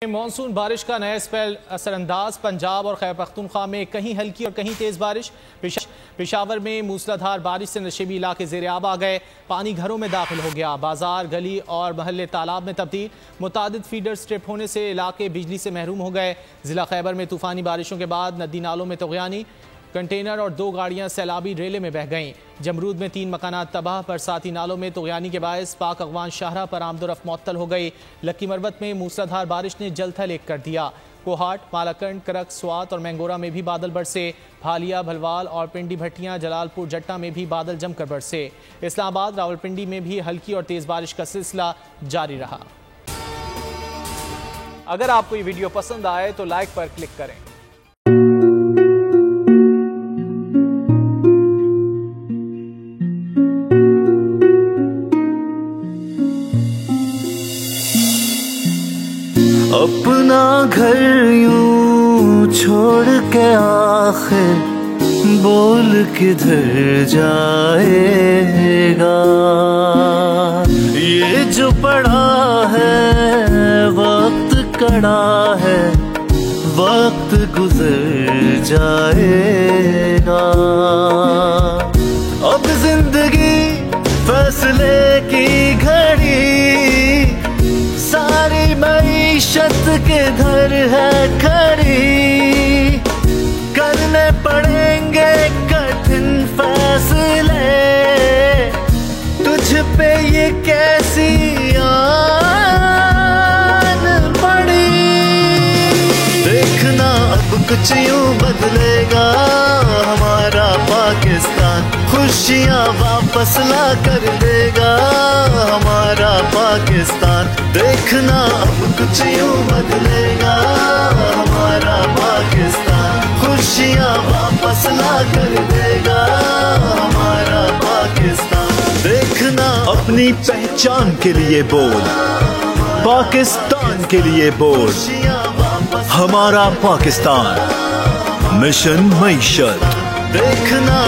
Monsoon बारिश का नया स्पेल असरअंदाज। पंजाब और खैबर पख्तूनख्वा में कहीं हल्की और कहीं तेज बारिश। पेशावर में मूसलाधार बारिश से नशेबी इलाके ज़ेर आब आ गए। पानी घरों में दाखिल हो गया। बाजार, गली और महल्ले तालाब में तब्दील। मुतादिद फीडर स्ट्रिप होने से इलाके बिजली से महरूम हो गए। जिला खैबर में तूफानी बारिशों के बाद नदी नालों में तगयानी। कंटेनर और 2 गाड़ियां सैलाबी रेले में बह गईं। जमरूद में 3 मकानात तबाह। बरसाती नालों में तगयानी के बायस पाक अगवान शाहरा पर आमदोरफ्त मुअत्तल हो गई। लक्की मरबत में मूसलाधार बारिश ने जलथल एक कर दिया। कोहाट, मालाकंड, करक, स्वात और मैंगोरा में भी बादल बरसे। भालिया, भलवाल और पिंडी भट्टियां, जलालपुर, जट्टा में भी बादल जमकर बरसे। इस्लामाबाद, रावलपिंडी में भी हल्की और तेज बारिश का सिलसिला जारी रहा। अगर आपको ये वीडियो पसंद आए तो लाइक पर क्लिक करें। अपना घर यूं छोड़ के आखिर बोल किधर जाएगा। ये जो पड़ा है वक्त कड़ा है, वक्त गुजर जाएगा। अब जिंदगी फैसले की घड़ी, सारी मईशत किधर है खड़ी। करने पड़ेंगे कठिन फैसले, तुझ पे ये कैसी आन पड़ी। देखना अब कुछ यूं बदलेगा हमारा पाकिस्तान। खुशियाँ वापस ला कर देगा हमारा पाकिस्तान। देखना अब कुछ यूं बदलेगा हमारा पाकिस्तान। खुशियाँ वापस ला कर देगा हमारा पाकिस्तान। देखना अपनी पहचान के लिए बोल, पाकिस्तान के लिए बोल। हमारा पाकिस्तान, मिशन मईशत। देखना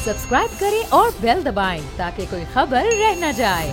सब्सक्राइब करें और बेल दबाएं ताकि कोई खबर रह न जाए।